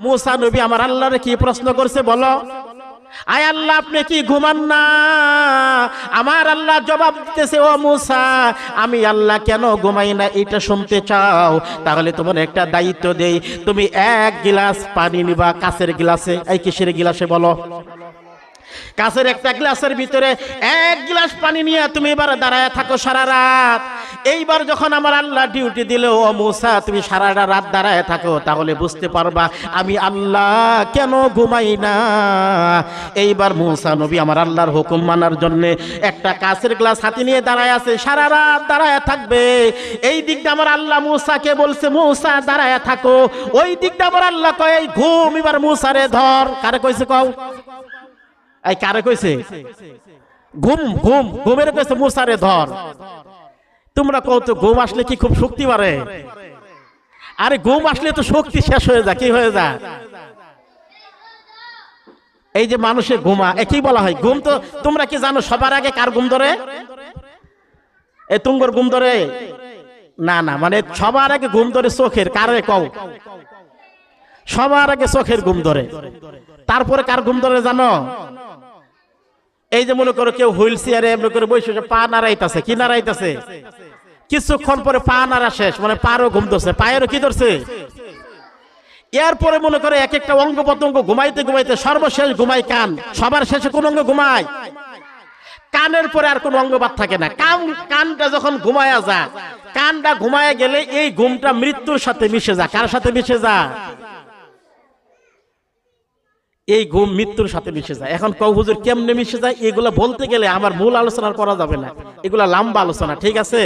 মুসা নবী আমার আল্লাহরে কি প্রশ্ন করছে বলো? আয় আল্লাহ, আপনি কি ঘুমান না? আমার আল্লাহ জবাব দিতেছে, ও মুসা, আমি আল্লাহ কেন ঘুমাই না এটা শুনতে চাও? তাহলে তোমার একটা দায়িত্ব দেই, তুমি এক গিলাস পানি নিবা কাঁচের গ্লাসে। এই কিসের গ্লাসে বলো? কাঁচের একটা গ্লাসের ভিতরে এক গ্লাস পানি নিয়ে তুমি এবার দাঁড়ায় থাকো সারা রাত। এইবার যখন আমার আল্লাহ ডিউটি দিল, ও মুসা তুমি সারাটা রাত দাঁড়ায় থাকো, তাহলে বুঝতে পারবা আমি আল্লাহ কেন ঘুমাই না। এইবার মুসা নবী আমার আল্লাহর হুকুম মানার জন্য একটা কাঁচের গ্লাস হাতে নিয়ে দাঁড়ায় আছে, সারা রাত দাঁড়ায় থাকবে। এই দিকটা আমার আল্লাহ মুসাকে বলছে, মুসা দাঁড়ায় থাকো। ওই দিকটা আমার আল্লাহ কয়, এই ঘুম এবার মুসারে ধর। কারে কইছে কও? এই কারে কইছে? ঘুম ঘুম ঘুমের কইছে মুসারে ধর। তোমরা কও তো ঘুম আসলে কি খুব শক্তি বাড়ে? আরে ঘুম আসলে তো শক্তি শেষ হয়ে যায়। কি হয়ে যায়? এই যে মানুষের ঘুমা, একই বলা হয় ঘুম। তো তোমরা কি জানো সবার আগে কার ঘুম ধরে? এ তুঙ্গর ঘুম ধরে না, না, মানে সবার আগে ঘুম ধরে চোখের। কারে কও? সবার আগে চোখের ঘুম ধরে। তারপরে কার ঘুম ধরে জানো? এই যে মনে করো কেউ হুইল চেয়ারে এমনি করে বসে পা নাড়াইতেছে। কি নাড়াইতেছে? কিছুক্ষণ পরে পা নাড়া শেষ, মানে পারও ঘুম ধরছে, পায়েরও কি ধরছে? এরপরে মনে করে এক একটা অঙ্গ প্রত্যঙ্গ ঘুমাইতে ঘুমাইতে সর্বশেষ ঘুমায় কান। সবার শেষে কোন অঙ্গ ঘুমায়? কানের পরে আর কোন অঙ্গ বাদ থাকে না। কানটা যখন ঘুমায়া যায়, কানটা ঘুমায়া গেলে এই ঘুমটা মৃত্যুর সাথে মিশে যায়। কার সাথে মিশে যায়? এই ঘুম মৃত্যুর সাথে মিশে যায়। এখন কও হুজুর কেমনে মিশে যায়? এগুলা বলতে গেলে আমার মূল আলোচনা করা যাবে না, এগুলা লম্বা আলোচনা। ঠিক আছে,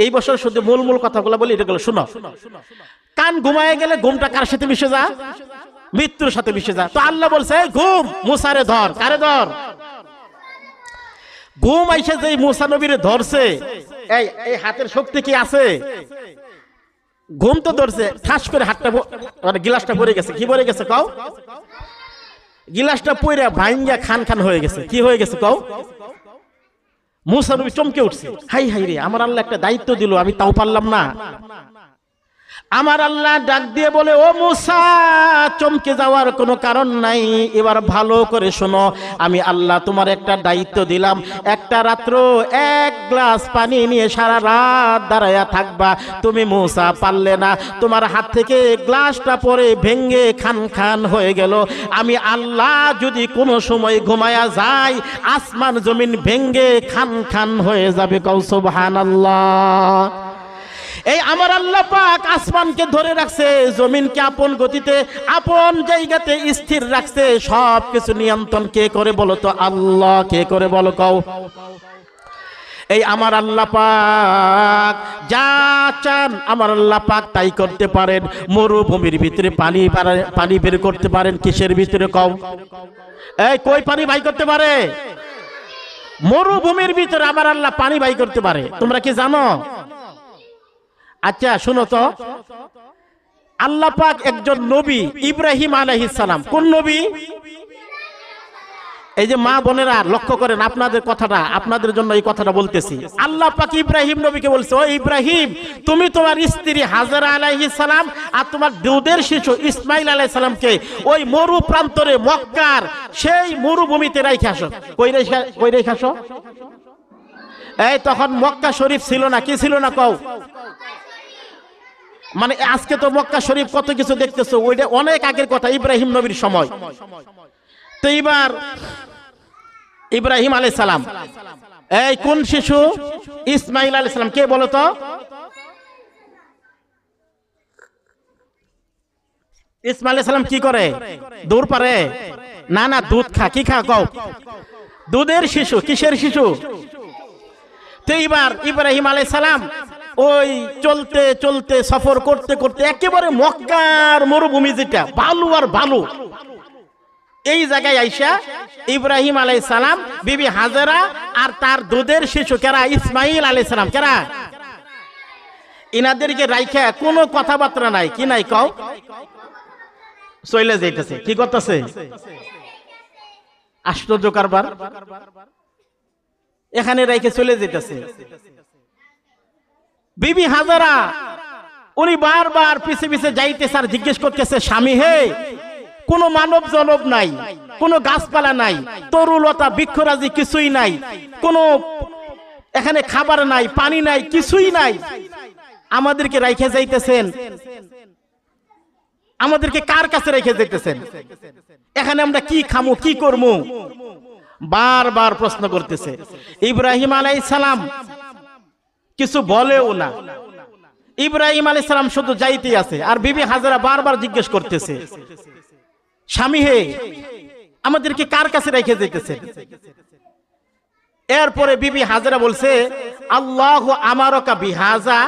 এই বছর শুধু মূল কথাগুলো বলি, এগুলো শুনো। কান ঘুমায় গেলে ঘুমটা কার সাথে মিশে যায়? মৃত্যুর সাথে মিশে যায়। তো আল্লাহ বলছে, ঘুম মুসারে ধর। কারে ধর? ঘুম আইসে যে মুসা নবীরে ধরছে, এই হাতের শক্তি কি আছে? ঘুম তো ধরছে, ঠাস করে হাতটা মানে গিলাসটা পড়ে গেছে। কি পড়ে গেছে কও? গিলাসটা পইরা ভাঙ্গা খান খান হয়ে গেছে। কি হয়ে গেছে কও? মুসা নবী চমকে উঠছে, হাই হাই রে, আমার আল্লাহ একটা দায়িত্ব দিল, আমি তাও পারলাম না। আমার আল্লাহ ডাক দিয়ে বলে, ও মুসা, চমকে যাওয়ার কোনো কারণ নাই, এবার ভালো করে শোনো। আমি আল্লাহ তোমার একটা দায়িত্ব দিলাম, একটা রাত্র এক গ্লাস পানি নিয়ে সারা রাত দাঁড়ায়া থাকবা। তুমি মুসা পারলে না, তোমার হাত থেকে গ্লাসটা পরে ভেঙ্গে খান খান হয়ে গেল। আমি আল্লাহ যদি কোনো সময় ঘুমায়া যায়, আসমান জমিন ভেঙ্গে খান খান হয়ে যাবে। কও সুবহানাল্লাহ। এই আমার আল্লাহ পাক আসমানকে ধরে রাখছে, জমিনকে আপন গতিতে আপন জায়গাতে স্থির রাখছে। সব কিছু নিয়ন্ত্রণ কে করে বলো তো? আল্লাহ। কে করে বলো কও? এই আমার আল্লাহ পাক যা চান আমার আল্লাহ পাক তাই করতে পারেন। মরুভূমির ভিতরে পানি বের করতে পারেন। কিসের ভিতরে কও? এই কই পানি বাই করতে পারে? মরুভূমির ভিতরে আমার আল্লাহ পানি বাই করতে পারে। তোমরা কি জানো? আচ্ছা শুনো তো, আল্লাহ পাক একজন নবী, ইব্রাহিম আলাইহিস সালাম। কোন নবী? এই যে মা বোনেরা লক্ষ্য করেন, আপনাদের কথাটা, আপনাদের জন্য এই কথাটা বলতেছি। আল্লাহ পাক ইব্রাহিম নবীকে বলছে, ও ইব্রাহিম, তুমি তোমার স্ত্রী হাজারা আলাইহিস সালাম আর তোমার দুধের শিশু ইসমাইল আলাইহিস সালামকে ওই মরু প্রান্তরে মক্কার সেই মরুভূমিতে রাইখে আসো। কই রেখে আসো? এই তখন মক্কা শরীফ ছিল না। কি ছিল না কও? মানে আজকে তো মক্কা শরীফ কত কিছু দেখতেছো, ওইটা অনেক আগের কথা, ইব্রাহিম নবীর সময়। তো এবার ইব্রাহিম আলাইহিস সালাম, এই কোন শিশু? ইসমাইল আলাইহিস সালাম। কে বলো তো? ইসমাইল আলাইহিস সালাম কি করে? দূর পারে? না না, দুধ খা। কি খা কও? দুধের শিশু। কিসের শিশু? তো এবার ইব্রাহিম আলাইহিস সালাম ওই চলতে চলতে সফর করতে করতে একেবারে মক্কার মরুভূমি, যেটা বালু আর বালু, এই জায়গায় আইসা ইব্রাহিম আলাইহিস সালাম, বিবি হাজেরা আর তার দুধের শিশু কেরা? ইসমাইল আলাইহিস সালাম। কেরা? ইনাদেরকে রাইখা কোনো কথাবার্তা নাই। কি নাই কও? চলে যাইতেছে। কি করতেছে? আশ্চর্য কারবার। এখানে রাইখে চলে যেতেছে। বিবি হাজারা উনি বারবার পিছে পিছে যাইতেছে আর জিজ্ঞেস করতেছে, স্বামী হে কোনো মানব জনব নাই, কোনো গাছপালা নাই, তরুলতা বৃক্ষরাজি কিছুই নাই, কোনো এখানে খাবার নাই, পানি নাই, কিছুই নাই। আমাদেরকে রেখে যাইতেছেন, আমাদেরকে কার কাছে রেখে যাইতেছেন? এখানে আমরা কি খামু, কি করবো? বারবার প্রশ্ন করতেছে। ইব্রাহিম আলাইহিস সালাম কিছু বলেও না। ইব্রাহিম আলাইহিস সালাম শুধু যাইতেই আছে, আর বিবি হাজেরা বারবার জিজ্ঞেস করতেছে, স্বামী হে, আমাদেরকে কার কাছে রেখে যাইতেছেন? এরপরে বিবি হাজেরা বলছে, আল্লাহু আমারাকা বিহাজা,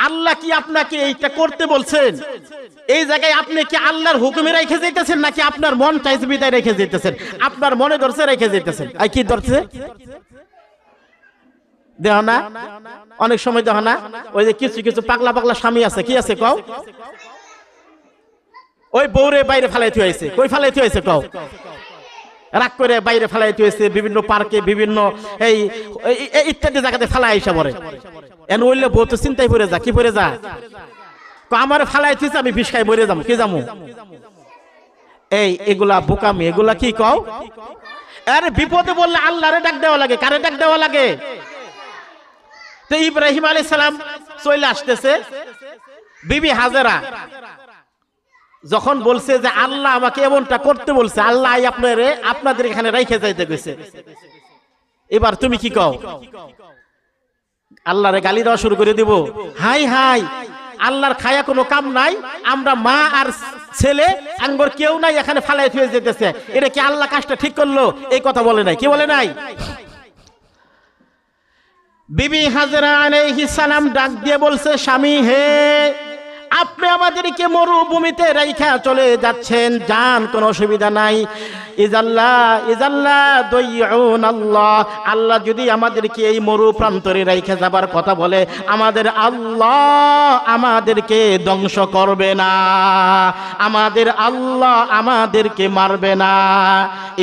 আল্লাহ কি আপনাকে এইটা করতে বলছেন? এই জায়গায় আপনি কি আল্লাহর হুকুমে রেখে যাইতেছেন, নাকি আপনার মন চাইছে বিদায় রেখে যাইতেছেন? আপনার মনে ধরছে রেখে যাইতেছেন। আর কি ধরছে দেহ না? অনেক সময় দেহ না, ওই যে কিছু কিছু পাগলা পাগলা স্বামী আছে, কি আছে কও? ওই বউরে বাইরে ফালাইতে হয়েছে। কই ফালাইতে হয়েছে কও? রাগ করে বাইরে ফালাইতে হয়েছে, বিভিন্ন পার্কে, বিভিন্ন এই ইত্যাদি জায়গাতে ফালাই এসে পড়ে। এন ওইলে বউ তো চিন্তায় পড়ে যা, কি পড়ে যা, আমার ফালাইতে আমি বিষ খাই মরে যাবো, কি যাবো? এগুলা বোকামি, এগুলা কি কও? আরে বিপদে বললে আল্লাহরে ডাক দেওয়া লাগে, কারে ডাক দেওয়া লাগে? তো ইব্রাহিম আলাইহিস সালাম চলে আসতেছে, বিবি হাজেরা যখন বলছে যে আল্লাহ আমাকে এমনটা করতে বলছে, আল্লাহ আপনাদের এখানে রেখে যাইতে গেছে, এবার তুমি কি কও? আল্লাহরে গালি দেওয়া শুরু করে দিব? হাই হাই, আল্লাহর খায়া কোনো কাম নাই, আমরা মা আর ছেলে আঙ্গর কেউ নাই, এখানে ফালাই থুয়ে যেতেছে, এটা কি আল্লাহ কাজটা ঠিক করলো? এই কথা বলে নাই, কি বলে নাই? বিবি হাজেরা আলাইহিস সালাম ডাক দিয়ে বলছে, স্বামী হে, আপনি আমাদেরকে মরুভূমিতে রাইখা চলে যাচ্ছেন, যান, কোনো অসুবিধা নাই। আল্লাহ যদি আমাদেরকে এই মরু প্রান্তরে রাইখা যাবার কথা বলে, আমাদের আল্লাহ আমাদেরকে ধ্বংস করবে না, আমাদের আল্লাহ আমাদেরকে মারবে না।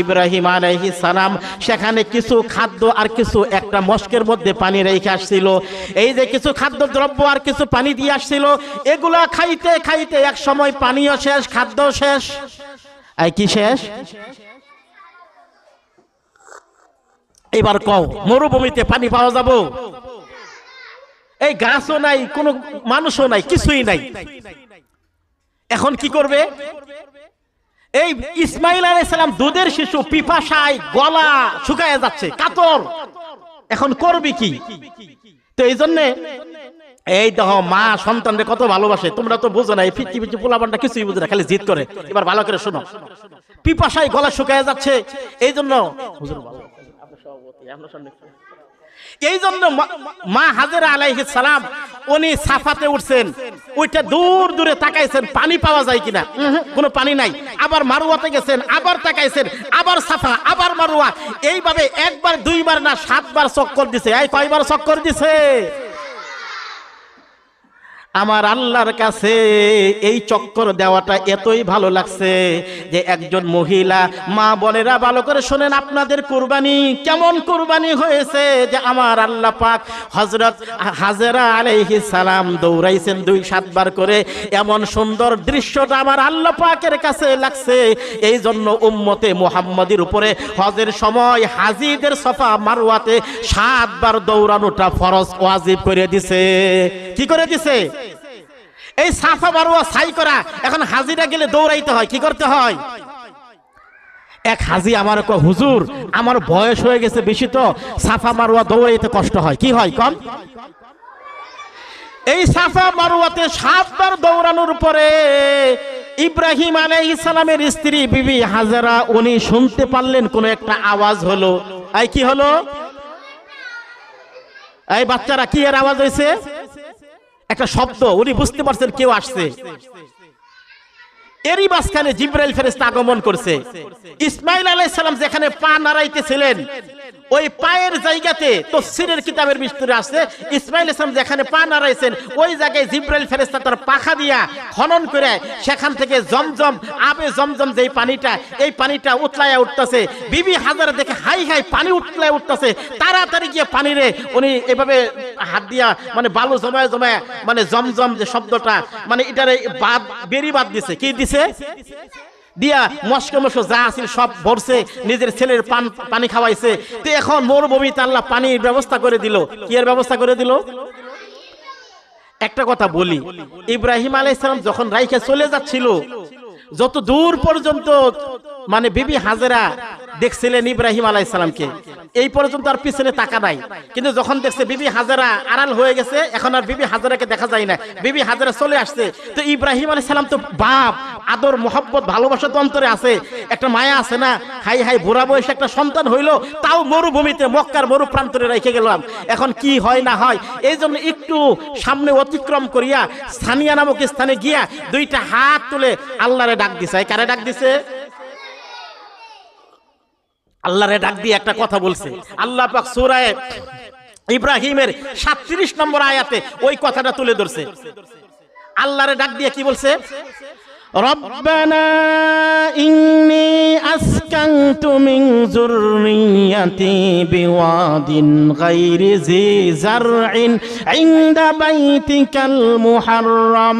ইব্রাহিম আলাইহিস সালাম সেখানে কিছু খাদ্য আর কিছু একটা মস্কের মধ্যে পানি রেখে আসছিল। এই যে কিছু খাদ্য দ্রব্য আর কিছু পানি দিয়ে আসছিল, এগুলা খাইতে খাইতে এক সময় পানিও শেষ, খাদ্য শেষ। এই কি শেষ? এবার কও, মরুভূমিতে পানি পাওয়া যাবো? এই গাছও নাই, কোনো মানুষও নাই, কিছুই নাই। এখন কি করবে? এই ইসমাইল আলাইহিস সালাম দুধের শিশু, পিপাসায় গলা শুকায় যাচ্ছে, কাতর, এখন করবে কি? তো এই জন্যে এই দেখো, মা সন্তানরে কত ভালোবাসে, তোমরা তো বুঝো না, এই ফিচি ফিচি পোলাপানটা কিছুই বুঝে না, খালি জিদ করে। এবার ভালো করে শোনো, পিপাসায় গলা শুকায় যাচ্ছে, এই জন্য এই জন্য মা হাজেরা আলাইহিস সালাম উনি সাফাতে উঠছেন, ওইটা দূর দূরে তাকাইছেন পানি পাওয়া যায় কিনা, কোনো পানি নাই। আবার মারুয়াতে গেছেন, আবার তাকাইছেন, আবার সাফা, আবার মারুয়া, এইভাবে একবার দুইবার না 7 বার চক্কর দিছে। এই কয়বার চক্কর দিছে? আমার আল্লাহর কাছে এই চক্কর দেওয়াটা এতই ভালো লাগছে যে একজন মহিলা, মা বোনেরা ভালো করে শোনেন, আপনাদের কুরবানি কেমন কুরবানি হয়েছে যে আমার আল্লাহ পাক হযরত হাজেরা আলাইহিস সালাম দৌড়াইছেন 2-7 বার করে। এমন সুন্দর দৃশ্যটা আমার আল্লাহ পাকের কাছে লাগছে। এই জন্য উম্মতে মুহাম্মাদির উপরে হজের সময় হাজিদের সাফা মারওয়াতে 7 বার দৌড়ানোটা ফরজ, ওয়াজিব করে দিছে। কি করে দিছে? এই সাফা মারওয়া সাই করা, এখন হাজিরা গেলে দৌড়াইতে হয়, কি করতে হয়? এক হাজি আমার কয়, হুজুর আমার বয়স হয়ে গেছে বেশি, তো সাফা মারওয়া দৌড়াইতে কষ্ট হয়। কি হয় কম? এই সাফা মারওয়াতে 7 বার দৌড়ানোর পরে ইব্রাহিম আলাইহিস সালামের স্ত্রী বিবি হাজেরা উনি শুনতে পারলেন কোন একটা আওয়াজ হলো। এই কি হলো? এই বাচ্চারা, কি এর আওয়াজ হয়েছে? একটা শব্দ, উনি বুঝতে পারছেন কেউ আসছে। এরই মাঝখানে জিবরাইল ফেরেশতা আগমন করছে। ইসমাইল আলাইহিস সালাম যেখানে পা নাড়াইতেছিলেন, ওই পায়ের জায়গাতে তাফসীরের কিতাবের ভিতরে আছে, ইসমাইল আলাইহিস সালাম যেখানে পা নাড়াইছেন ওই জায়গায় জিবরাইল ফেরেশতা তার পাখা দিয়া খনন করে সেখান থেকে জমজম, আবে জমজম যেই পানিটা, এই পানিটা উতলায়া উঠতেছে। বিবি হাজেরা দেখে হাই হাই পানি উতলায়া উঠতেছে, তাড়াতাড়ি গিয়ে পানিরে উনি এভাবে হাত দিয়া মানে বালু জমায় জমায়, মানে জমজম যে শব্দটা, মানে এটারে বাদ বেরি বাদ দিছে। কি দিছে? দিয়া মস্ক যা আছিল সব ভরছে, নিজের ছেলের পানি খাওয়াইছে। তো এখন মরুভূমিতে আল্লাহ পানির ব্যবস্থা করে দিল। কি এর ব্যবস্থা করে দিল? একটা কথা বলি, ইব্রাহিম আলাইহিস সালাম যখন রাইখে চলে যাচ্ছিল, যত দূর পর্যন্ত মানে বিবি হাজেরা দেখছিলেন ইব্রাহিম আলাইহিস সালামকে, এই পর্যন্ত আর পিছনে তাকা নাই। কিন্তু যখন দেখছে বিবি হাজেরা আড়াল হয়ে গেছে, এখন আর বিবি হাজেরাকে দেখা যায় না, বিবি হাজেরা চলে আসছে। তো ইব্রাহিম আলাইহিস সালাম তো বাপ, আদর মোহাব্বত ভালোবাসা তো অন্তরে আছে, একটা মায়া আছে না, হাই হাই বুড়া বয়সে একটা সন্তান হইলো, তাও মরুভূমিতে মক্কার মরু প্রান্তরে রেখে গেলাম, এখন কি হয় না হয়। এই জন্য একটু সামনে অতিক্রম করিয়া সানিয়া নামক স্থানে গিয়া দুইটা হাত তুলে আল্লাহরে ডাক দিছে। কারে ডাক দিছে? আল্লাহরে ডাক দিয়ে একটা কথা বলছে। আল্লাহ পাক সূরা ইব্রাহিমের 37 নম্বর আয়াতে ওই কথাটা তুলে ধরছে। আল্লাহরে ডাক দিয়ে কি বলছে? রব্বানা ইন্নী আসকানতু মিন যুররিয়াতি বিওয়াদিন গায়রি জি জারইন ইনদা বাইতিকাল মুহাররম।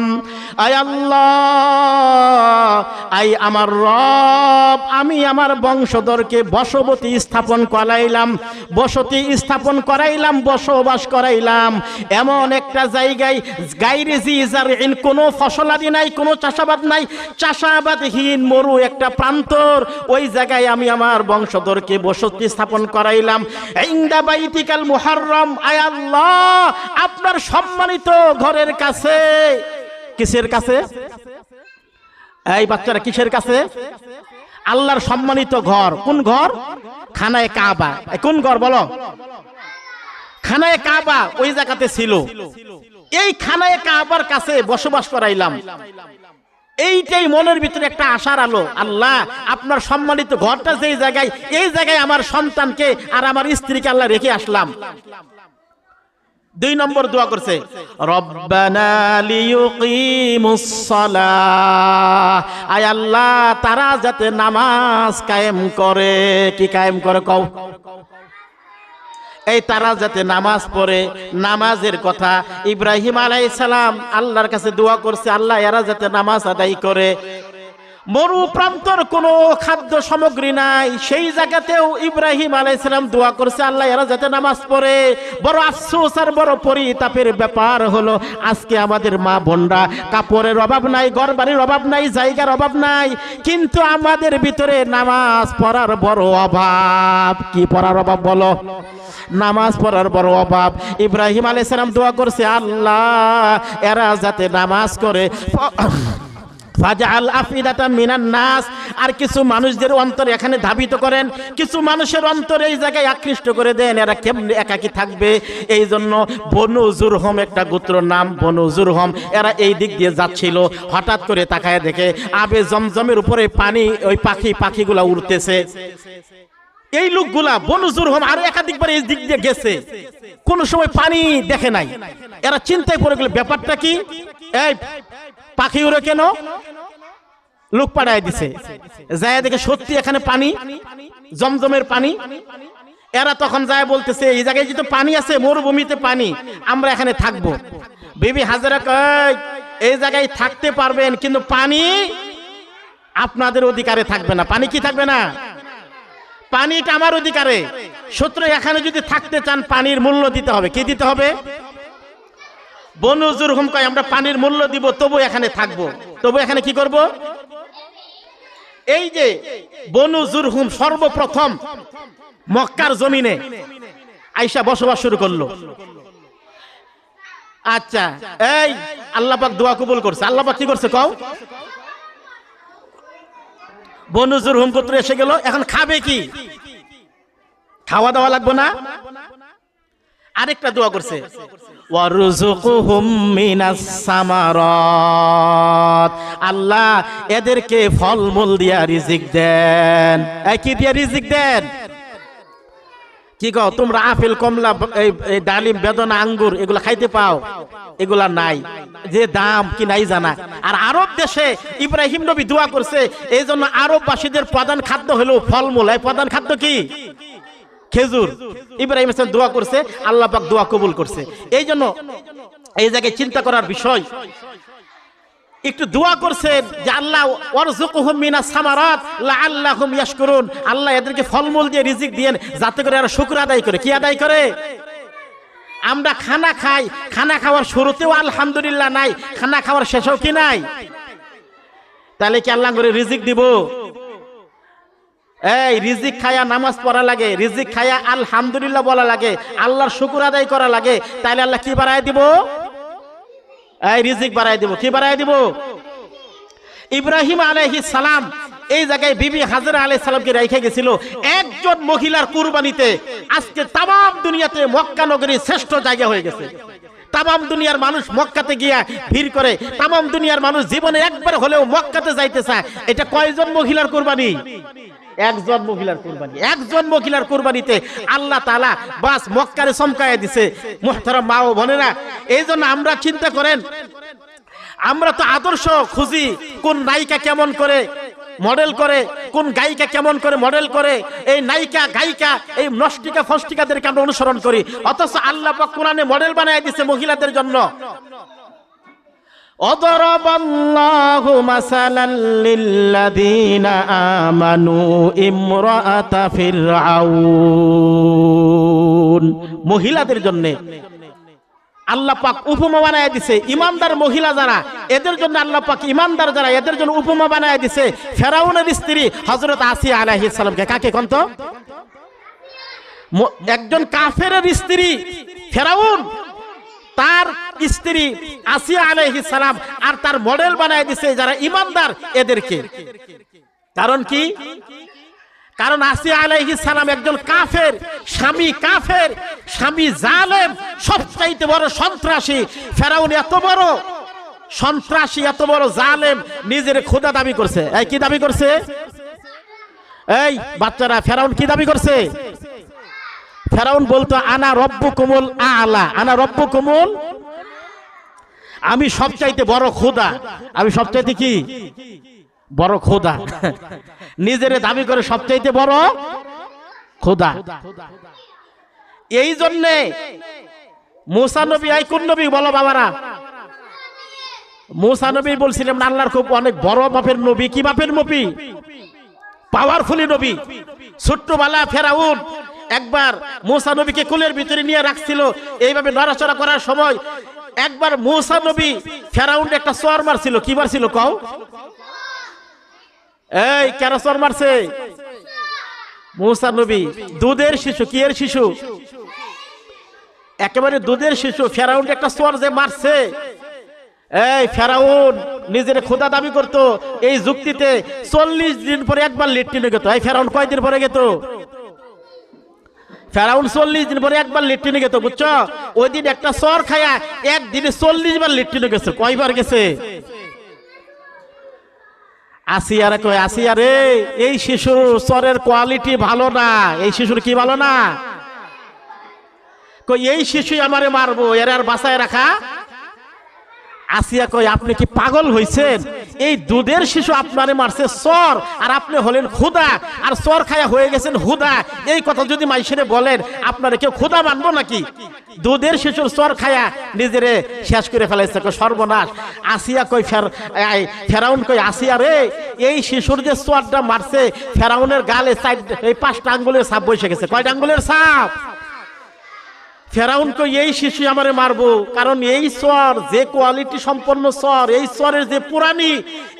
আয় আল্লাহ, আয় আমার রব, আমি আমার বংশধরকে বসতি স্থাপন করাইলাম, বসবাস করাইলাম এমন একটা জায়গায়, গায়রি জি জারইন, কোনো ফসলাদি নাই, কোনো চাষাবাদ নাই, চাষাবাদহীন মরু একটা প্রান্তর, ওই জায়গায় আমি আমার বংশধরকে বসতি স্থাপন করাইলাম। ইনদা বাইতিকাল মুহাররম, আয় আল্লাহ, আপনার সম্মানিত ঘরের কাছে। কিসের কাছে? এই বাচ্চারা, কিসের কাছে? আল্লাহর সম্মানিত ঘর। কোন ঘর? খানায়ে কাবা। কোন ঘর বলো? খানায়ে কাবা ওই জায়গাতে ছিল। এই খানায়ে কাবার কাছে বসবাস করাইলাম। এইটাই মনের ভিতরে একটা আশার আলো, আল্লাহ আপনার সম্মানিত ঘরটা যেই জায়গায়, এই জায়গায় আমার সন্তানকে আর আমার স্ত্রীকে আল্লাহ রেখে আসলাম। 2 নম্বর দোয়া করছে, রব্বানা লিয়ুকিমুস সালাহ, আয় আল্লাহ তারা যাতে নামাজ কায়েম করে। কি কায়েম করে কও? এই তারা যাতে নামাজ পড়ে, নামাজের কথা ইব্রাহিম আলাইহিস সালাম আল্লাহর কাছে দোয়া করছে, আল্লাহ এরা যাতে নামাজ আদায় করে। মরু প্রান্তর কোনো খাদ্য সামগ্রী নাই, সেই জায়গাতেও ইব্রাহিম আলাইহিস সালাম দোয়া করছে, আল্লাহ এরা যাতে নামাজ পড়ে। বড় আফসোস আর বড় পরিতাপের ব্যাপার হলো, আজকে আমাদের মা বোনরা কাপড়ের অভাব নাই, ঘরবাড়ির অভাব নাই, জায়গার অভাব নাই, কিন্তু আমাদের ভিতরে নামাজ পড়ার বড় অভাব। কি পড়ার অভাব বলো? নামাজ পড়ার বড় অভাব। ইব্রাহিম আলাইহিস সালাম দোয়া করছে, আল্লাহ এরা যাতে নামাজ করে। ফাজআল আফিদাতাম মিনান নাস, আর কিছু মানুষদের অন্তর এখানে ধাবিত করেন, কিছু মানুষের অন্তরে এই জায়গায় আকৃষ্ট করে দেন, এরা কেমনে একাকী থাকবে। এই জন্য বনু জুরহম একটা গোত্রের নাম, বনু জুরহম, এরা এই দিক দিয়ে যাচ্ছিল, হঠাৎ করে তাকায় দেখে আবে জমজমের উপরে পানি, ওই পাখিগুলা উড়তেছে। এই লোকগুলা বনু জুরহম আরো একাধিকবার এই দিক দিয়ে গেছে, কোন সময় পানি দেখে নাই। এরা চিন্তায় পড়ে গেল, ব্যাপারটা কি, এই পাখি উড়ে কেন? লোক পাঠায় দিছে, যায় দেখে সত্যি এখানে পানি, জমজমের পানি। এরা তখন যায় বলতেছে, এই জায়গায় যেহেতু পানি আছে, মরুভূমিতে পানি, আমরা এখানে থাকবো। বিবি হাজেরা কয়, এই জায়গায় থাকতে পারবেন, কিন্তু পানি আপনাদের অধিকারে থাকবে না। পানি কি থাকবে না? পানিটা আমার অধিকারে। সুতরাং এখানে যদি থাকতে চান পানির মূল্য দিতে হবে। কি দিতে হবে? বনু জুরহুম কয়, আমরা পানির মূল্য দিব, তবু এখানে থাকবো। তবু এখানে কি করব? এই যে বনু জুরহুম সর্বপ্রথম মক্কার জমিনে আইসা বসবাস শুরু করলো। আচ্ছা, এই আল্লাহ পাক দোয়া কবুল করছে। আল্লাহ পাক কি করছে কও? বনু জুরহুম গোত্র এসে গেল, এখন খাবে কি? খাওয়া দাওয়া লাগবে না? আরেকটা দোয়া করছে, ওয়ারযুকহুম মিনাস সামারাত, আল্লাহ এদেরকে ফলমূল দিয়া রিজিক দেন। এই কি দিয়া রিজিক দেন? কি কও তোমরা? আপেল, কমলা, এই ডালিম, বেদনা, আঙ্গুর এগুলা খাইতে পাও? এগুলা নাই, যে দাম কি নাই জানা। আর আরব দেশে ইব্রাহিম নবী দোয়া করছে, এই জন্য আরববাসীদের প্রধান খাদ্য হলো ফলমূল। এই প্রধান খাদ্য কি? খেজুর। ইব্রাহিম ইসলাম দোয়া করছে, আল্লাহ পাক দোয়া কবুল করছে। এই জন্য এই জায়গায় চিন্তা করার বিষয়, একটু দোয়া করছেন যে আল্লাহ ওয়ারযুকহুম মিনাস সামারাত লাআল্লাহুম ইয়াশকুরুন, আল্লাহ এদেরকে ফলমূল দিয়ে রিজিক দেন যাতে করে এরা শুকর আদায় করে। কি আদায় করে? আমরা খানা খাই, খানা খাওয়ার শুরুতেও আলহামদুলিল্লাহ নাই, খানা খাওয়ার শেষেও কি নাই? তাহলে কি আল্লাহ করে রিজিক দিব? এই রিজিক খায়া নামাজ পড়া লাগে, রিজিক খায়া আলহামদুলিল্লাহ বলা লাগে, আল্লাহর শুকর আদায় করা লাগে। তাহলে আল্লাহ কি বাড়ায় দিব? এই রিজিক বাড়ায় দিব। কি বাড়ায় দিব? ইব্রাহিম আলাইহিস সালাম এই জায়গায় বিবি হাজরা আলাইহিস সালামকে রেখে গেছিল একজন মহিলার কুরবানিতে। আজকে তাম দুনিয়াতে মক্কা নগরী শ্রেষ্ঠ জায়গা হয়ে গেছে। তাম দুনিয়ার মানুষ মক্কাতে গিয়া ভিড় করে, তাম দুনিয়ার মানুষ জীবনে একবার হলেও মক্কাতে যাইতে চায়। এটা কয়জন মহিলার কুরবানি? একজন মহিলার কুরবানি। একজন মহিলার কুরবানিতে আল্লাহ তাআলা বাস মক্কারে চমকায় দিছে। মুহতারাম মা ও বোনেরা, এই জন্য আমরা চিন্তা করেন, আমরা তো আদর্শ খুঁজি, কোন নায়িকা কেমন করে মডেল করে, কোন গায়িকা কেমন করে মডেল করে, এই নায়িকা গায়িকা এই নষ্টিকা ফষ্টিকাদেরকে আমরা অনুসরণ করি। অথচ আল্লাহ পাক কোরআনে মডেল বানায় দিয়েছে মহিলাদের জন্য। অদরাবাল্লাহু মাসালাল লিল্লাযীনা আমানু ইমরাআতা ফিরআউন, মহিলাদের জন্য আল্লাহ পাক উপমা বানায় দিছে। ইমানদার মহিলা যারা, এদের জন্য আল্লাহ পাক ইমানদার যারা, এদের জন্য উপমা বানায় দিছে ফেরাউনের স্ত্রী হযরত আসিয়া আলাইহিস সালামকে। কাকে কোন তো? একজন কাফেরের স্ত্রী ফেরাউন, তার স্ত্রী আসিয়া আলাইহিস সালাম, আর তার মডেল বানায় দিছে যারা ইমানদার এদেরকে। কারণ কি? কারণ আসিয়া আলাইহিস সালাম একজন কাফের স্বামী, কাফের স্বামী জালেম, সবচাইতে বড় সন্ত্রাসী। ফেরাউন এত বড় সন্ত্রাসী, এত বড় জালেম, নিজের খোদা দাবি করছে। এই কি দাবি করছে? এই বাচ্চারা, ফেরাউন কি দাবি করছে? ফেরাউন বলতো আনা রব্বুকুমুল আ'লা, আনা রব্বুকুমুল, আমি সবচাইতে বড় খোদা, আমি সবচাইতে কি বড় খোদা। নিজের দাবি করে সবচাইতে বড় খোদা। এই জন্যে মুসা নবী, এই কোন নবী বলো বাবারা? মুসা নবী বলছিলেন আল্লাহর খুব অনেক বড় বাপের নবী। কি বাপের নবী? পাওয়ারফুলি নবী। ছোট্টবেলা ফেরাউন একবার মুসা নবীকে কোলের ভিতরে নিয়ে রাখছিল, এইভাবে নড়াচড়া করার সময় একবার মুসা নবী ফেরাউন একটা চর মারছিল। কি মারছিল কও? এই কেন চর মারছে? মুসা নবী দুধের শিশু। কি এর শিশু? একেবারে দুধের শিশু। ফেরাউন একটা চর যে মারছে, এই ফেরাউন নিজের খোদা দাবি করত। এই যুক্তিতে 40 দিন পরে একবার লেট্রিনে গেত। এই ফেরাউন কয়দিন পরে গেত? ফেরাউন 40 দিন পরে একবার লেট্রিনে গেত, বুঝছো? ওই দিন একটা চর খায়া একদিনে 40 বার লেট্রিনে গেছে। কয়বার গেছে? আসিয়ারে কয়, আসিয়া রে, এই শিশুর চরের কোয়ালিটি ভালো না। এই শিশুর কি ভালো না? কই এই শিশুই আমারে মারবো, এর আর বাঁচায় রাখা। আসিয়া কয়, আপনি কি পাগল হইছেন? এই দুধের শিশু আপনারে মারছে চর, আর আপনি হলেন খোদা, আর চর খায়া হয়ে গেছেন হুদা। এই কথা যদি মাইশেরে বলেন, আপনারে কেউ খোদা মানবো নাকি? দুধের শিশুর চর খায়া নিজেরে শেষ করে ফেলাইছে। সর্বনাশ। আসিয়া কই, ফেরাউন কই, আসিয়া রে, এই শিশুর যে চরটা মারছে, ফেরাউনের গালে 5টা আঙ্গুলের ছাপ বসে গেছে। কয়টা আঙ্গুলের ছাপ? ফেরাউন কই, এই শিশু আমারে মারবো, কারণ এই চর যে কোয়ালিটি সম্পন্ন চর, এই চরের যে পুরানি,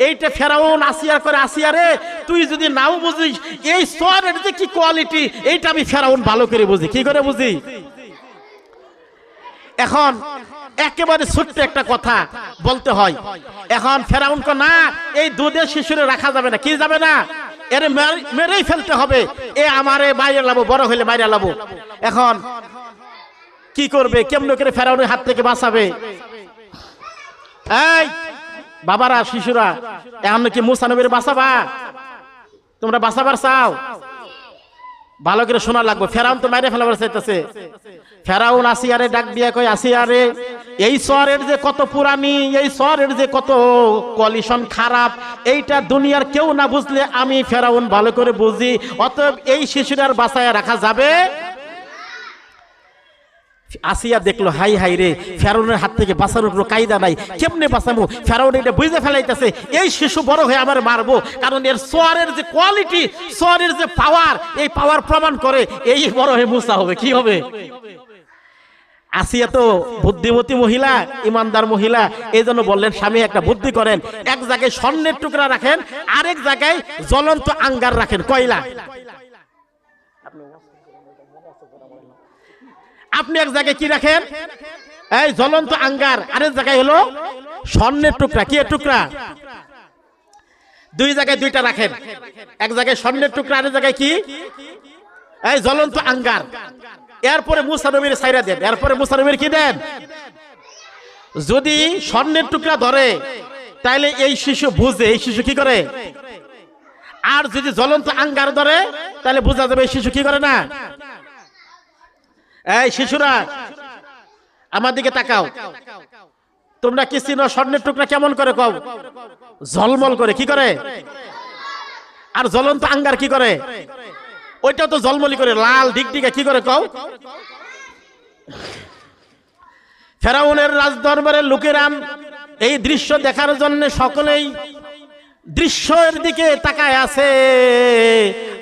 এইটা ফেরাউন আসিয়া করে, আসিয়া রে, তুই যদি নাও বুঝিস এই চরের যে কি কোয়ালিটি, এইটা আমি ফেরাউন ভালো করে বুঝি। কি করে বুঝি? এখন একেবারে ছোট্ট একটা কথা বলতে হয়। এখন ফেরাউন কো, না, এই দুধের শিশুরে রাখা যাবে না। কি যাবে না? এর মেরেই ফেলতে হবে। এ আমারে বাইরে লাবো, বড় হইলে বাইরে লাবো। এখন কি করবে? কেমন করে ফেরাউনের হাত থেকে বাঁচাবে? এই বাবারা, শিশুরা, এখন কি মুসা নবীর বাঁচাবা? তোমরা বাঁচাবার চাও? ভালো করে শোনা লাগবে। ফেরাউন তো মাইরে ফেলাবার চাইতেছে। ফেরাউন আসিয়ারে ডাক দিয়া কই, আসিয়ারে, এই চরের যে কত পুরানি, এই চরের যে কত কলিশন খারাপ, এইটা দুনিয়ার কেউ না বুঝলে আমি ফেরাউন ভালো করে বুঝি। অতএব এই শিশুরার বাঁচায় রাখা যাবে। আসিয়া দেখলো হাই হাই রে, ফেরাউনের হাত থেকে বাঁচানোর কোনো কায়দা নাই, কেমনে বাঁচাবো? ফেরাউন এটা বুঝে ফেলাইতেছে এই শিশু বড় হয়ে আমার মারবো, কারণ এর সোয়ারের যে কোয়ালিটি, সোয়ারের যে পাওয়ার, এই পাওয়ার প্রমাণ করে এই বড় হয়ে মুসা হবে। কি হবে? আসিয়া তো বুদ্ধিমতী মহিলা, ইমানদার মহিলা, এই জন্য বললেন স্বামী একটা বুদ্ধি করেন, এক জায়গায় স্বর্ণের টুকরা রাখেন, আরেক জায়গায় জ্বলন্ত আঙ্গার রাখেন, কয়লা। আপনি এক জায়গায় কি রাখেন? এই জ্বলন্ত আঙ্গার, আরেক জায়গায় হলো স্বর্ণের টুকরা। কি টুকরা? দুই জায়গায় দুইটা রাখেন, এক জায়গায় স্বর্ণের টুকরা, আরেক জায়গায় কি? এই জ্বলন্ত আঙ্গার। এরপরে মুসা নবীর ছাইরা দেন। এরপরে মুসা নবীর কি দেন? যদি স্বর্ণের টুকরা ধরে তাহলে এই শিশু বুঝে, এই শিশু কি করে। আর যদি জ্বলন্ত আঙ্গার ধরে তাহলে বোঝা যাবে এই শিশু কি করে না। এই শিশুরা আমার দিকে তাকাও, তোমরা কি চিনো স্বর্ণের টুকরা কেমন করে? কও। ঝলমল করে। কি করে? আর জ্বলন্ত আঙ্গার কি করে? ওইটাও তো ঝলমলি করে, লাল ডিগডিগা। কি করে? কও। ফেরাউনের রাজদরবারের লোকেরা এই দৃশ্য দেখার জন্য সকলেই দৃশ্যের দিকে তাকায় আছে।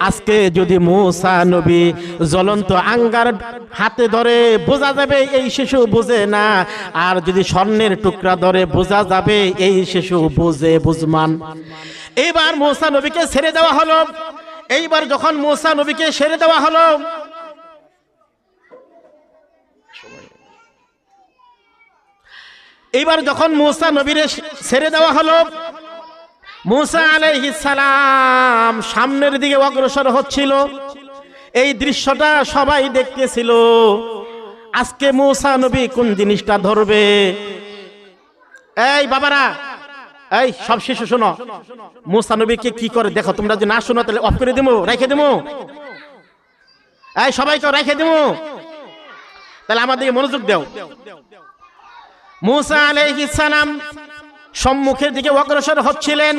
আজকে যদি মুসা নবী জ্বলন্ত আঙ্গার হাতে ধরে বোঝা যাবে এই শিশু বুঝে না, আর যদি স্বর্ণের টুকরা ধরে বোঝা যাবে এই শিশু বুঝে, বুঝমান। এইবার মুসা নবীকে ছেড়ে দেওয়া হলো। এইবার যখন মুসা নবীকে ছেড়ে দেওয়া হলো, এইবার যখন মুসা নবীর ছেড়ে দেওয়া হলো, মুসা আলাইহিস সালাম সামনের দিকে অগ্রসর হচ্ছিল। এই দৃশ্যটা সবাই দেখতেছিল। আজকে মুসা নবী কোন জিনিসটা ধরবে? এই বাবারা, এই সব শিশু শোনো, মুসা নবী কি করে দেখো। তোমরা যদি না শোনো তাহলে অফ করে দিমু, রেখে দিমু। এই সবাইকে রেখে দিমু, তাহলে আমাদের মনোযোগ দাও। মুসা আলাইহিস সালাম সম্মুখের দিকে অগ্রসর হচ্ছিলেন।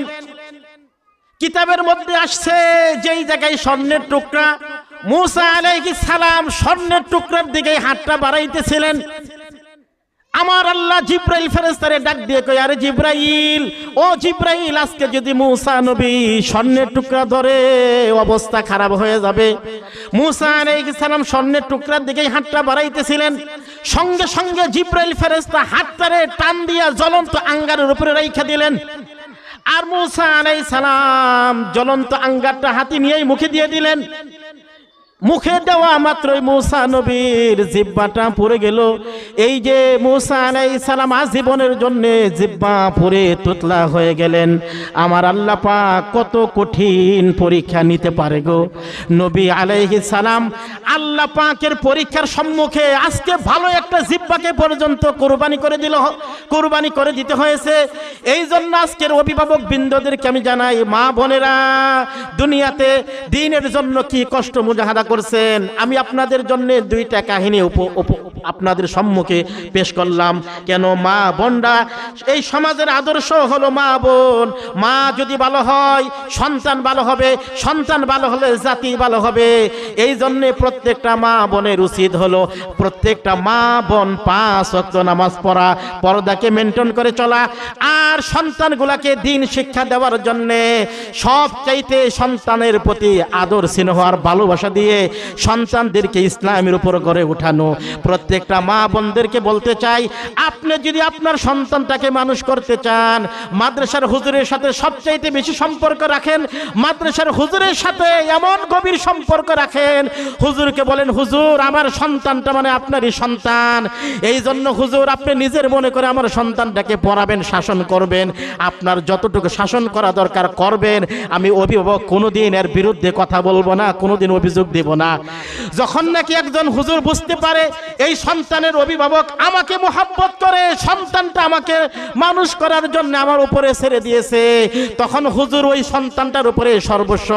কিতাবের মধ্যে আসছে যেই জায়গায় স্বর্ণের টুকরা, মুসা আলাইহিস সালাম স্বর্ণের টুকরার দিকে হাতটা বাড়াইতেছিলেন। আমার আল্লাহ জিব্রাইল ফেরেশতারে ডাক দিয়ে কয়, আরে জিব্রাইল, ও জিব্রাইল, আজকে যদি মুসা নবী স্বর্ণের টুকরা ধরে অবস্থা খারাপ হয়ে যাবে। মুসা আলাইহিস সালাম স্বর্ণের টুকরার দিকে হাতটা বাড়াইতেছিলেন। সঙ্গে সঙ্গে জিব্রাইল ফেরেশতা হাতটারে টান দিয়া জ্বলন্ত আঙ্গারের উপরে রাইখা দিলেন। আর মুসা আলাইহিস সালাম জ্বলন্ত আঙ্গারটা হাতে নিয়েই মুখে দিয়ে দিলেন। মুখে দেওয়া মাত্রই মুসা নবীর জিহ্বাটা পড়ে গেল। এই যে মুসা আলাইহিস সালাম আজীবনের জন্য জিহ্বা পড়ে তোতলা হয়ে গেলেন। আমার আল্লাহ পাক কত কঠিন পরীক্ষা নিতে পারে গো। নবী আলাইহিস সালাম আল্লাহ পাকের পরীক্ষার সম্মুখে আজকে ভালো একটা জিহ্বাকে পর্যন্ত কুরবানি করে দিতে হয়েছে। এই জন্য আজকের অভিভাবক বৃন্দদেরকে আমি জানাই, মা বোনেরা দুনিয়াতে দ্বীনের জন্য কি কষ্ট মুজাহাদা করছেন, আমি আপনাদের জন্য দুইটা কাহিনী আপনাদের সম্মুখে পেশ করলাম। কেন মা বোনরা, এই সমাজের আদর্শ হলো মা বোন। মা যদি ভালো হয় সন্তান ভালো হবে, সন্তান ভালো হলে জাতি ভালো হবে। এই জন্য প্রত্যেকটা মা বোনের উচিত হলো প্রত্যেকটা মা বোন 5 ওয়াক্ত নামাজ পড়া, পর্দাকে মেনটেন করে চলা, আর সন্তানগুলাকে দ্বীন শিক্ষা দেওয়ার জন্য সবচাইতে সন্তানের প্রতি আদর স্নেহ আর ভালোবাসা দিয়ে সন্তানদেরকে ইসলামের উপর গড়ে উঠানো। প্রত্যেকটা মা বোনদেরকে বলতে চাই, আপনি যদি আপনার সন্তানটাকে মানুষ করতে চান, মাদ্রাসার হুজুরের সাথে সবচাইতে বেশি সম্পর্ক রাখেন। মাদ্রাসার হুজুরের সাথে এমন গভীর সম্পর্ক রাখেন, হুজুরকে বলেন, হুজুর আমার সন্তানটা মানে আপনারই সন্তান। এই জন্য হুজুর আপনি নিজের মনে করে আমার সন্তানটাকে পড়াবেন, শাসন করবেন। আপনার যতটুকু শাসন করা দরকার করবেন। আমি অভিভাবক কোনোদিন এর বিরুদ্ধে কথা বলবো না, কোনোদিন অভিযোগ দেব না। যখন নাকি একজন হুজুর বুঝতে পারে এই সন্তানের অভিভাবক আমাকে মোহাব্বত করে, সন্তানটা আমাকে মানুষ করার জন্য আমার উপরে ছেড়ে দিয়েছে, তখন হুজুর ওই সন্তানটার উপরে সর্বস্ব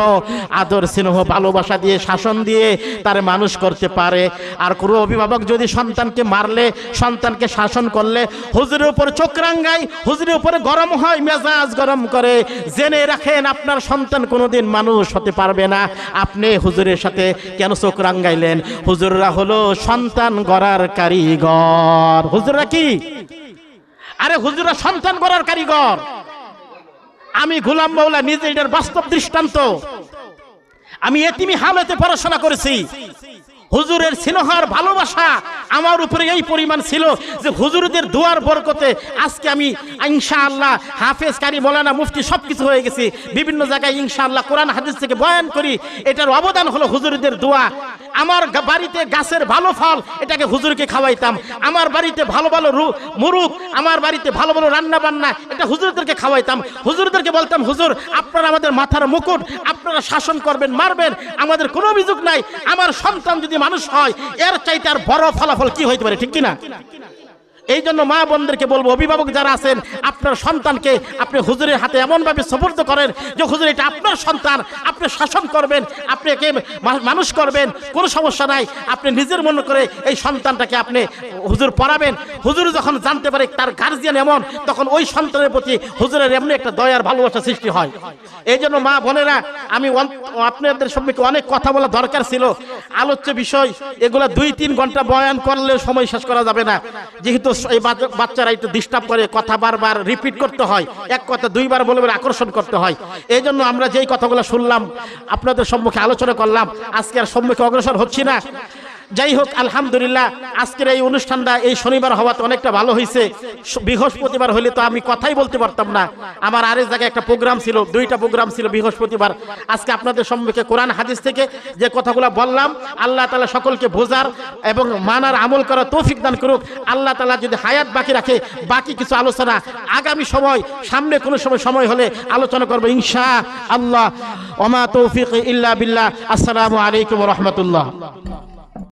আদর স্নেহ ভালোবাসা দিয়ে শাসন দিয়ে তার মানুষ করতে পারে। আর কোনো অভিভাবক যদি সন্তানকে মারলে, সন্তানকে শাসন করলে, হুজুরের উপর চোখ রাঙ্গায়, হুজুরের উপরে গরম হয়, মেজাজ গরম করে, জেনে রাখেন আপনার সন্তান কোনোদিন মানুষ হতে পারবে না। আপনি হুজুরের সাথে কেন চোখ রাঙ্গাইলেন? হুজুররা হলো সন্তান গড়ার কারিগর। হুজুররা কি? আরে হুজুররা সন্তান গড়ার কারিগর। আমি গোলাম মাওলা নিজে এটার বাস্তব দৃষ্টান্ত। আমি এতিমি হালতে পড়াশোনা করেছি। হুজুরের স্নেহার ভালোবাসা আমার উপরে এই পরিমাণ ছিল যে হুজুরদের দুয়ার বরকতে আজকে আমি ইনশাআল্লাহ হাফেজ, কারি, মৌলানা, মুফতি সবকিছু হয়ে গেছি। বিভিন্ন জায়গায় ইনশাআল্লাহ কোরআন হাদিস থেকে বয়ান করি। এটার অবদান হলো হুজুরদের দোয়া। আমার বাড়িতে গাছের ভালো ফল এটাকে হুজুরকে খাওয়াইতাম। আমার বাড়িতে ভালো ভালো মুরুব, আমার বাড়িতে ভালো ভালো রান্না বান্না এটা হুজুরদেরকে খাওয়াইতাম। হুজুরদেরকে বলতাম, হুজুর আপনারা আমাদের মাথার মুকুট, আপনারা শাসন করবেন, মারবেন, আমাদের কোনো অভিযোগ নাই। আমার সন্তান যদি মানুষ হয় এর চাইতে আর বড় ফলাফল কি হইতে পারে? ঠিক কিনা? এই জন্য মা বোনদেরকে বলবো, অভিভাবক যারা আছেন, আপনার সন্তানকে আপনি হুজুরের হাতে এমনভাবে সুপর্দ করেন যে হুজুর এটা আপনার সন্তান, আপনি শাসন করবেন, আপনি একে মানুষ করবেন, কোনো সমস্যা নাই। আপনি নিজের মনে করে এই সন্তানটাকে আপনি হুজুর পড়াবেন। হুজুর যখন জানতে পারে তার গার্জিয়ান এমন, তখন ওই সন্তানের প্রতি হুজুরের এমনি একটা দয়ার ভালোবাসা সৃষ্টি হয়। এই জন্য মা বোনেরা, আমি আপনাদের সম্মুখে অনেক কথা বলা দরকার ছিল, আলোচ্য বিষয় এগুলা 2-3 ঘন্টা বয়ান করলে সময় শেষ করা যাবে না। যেহেতু এই বাচ্চারা একটু ডিস্টার্ব করে, কথা বারবার রিপিট করতে হয়, এক কথা 2 বার বলে বলে আকর্ষণ করতে হয়। এই জন্য আমরা যেই কথাগুলো শুনলাম আপনাদের সম্মুখে আলোচনা করলাম, আজকে আর সম্মুখে অগ্রসর হচ্ছি না। যাই হোক, আলহামদুলিল্লাহ আজকের এই অনুষ্ঠানটা এই শনিবার হওয়াতে অনেকটা ভালো হয়েছে। বৃহস্পতিবার হলে তো আমি কথাই বলতে পারতাম না। আমার আরেক জায়গায় একটা প্রোগ্রাম ছিল, 2টা প্রোগ্রাম ছিল বৃহস্পতিবার। আজকে আপনাদের সম্মুখে কোরআন হাদিস থেকে যে কথাগুলো বললাম, আল্লাহ তাআলা সকলকে বোঝার এবং মানার আমল করার তৌফিক দান করুক। আল্লাহ তাআলা যদি হায়াত বাকি রাখে, বাকি কিছু আলোচনা আগামী সময়, সামনে কোনো সময় হলে আলোচনা করবো ইনশাআল্লাহ। ওমা তৌফিক ইল্লা বিল্লাহ। আসসালামু আলাইকুম ওয়া রাহমাতুল্লাহ।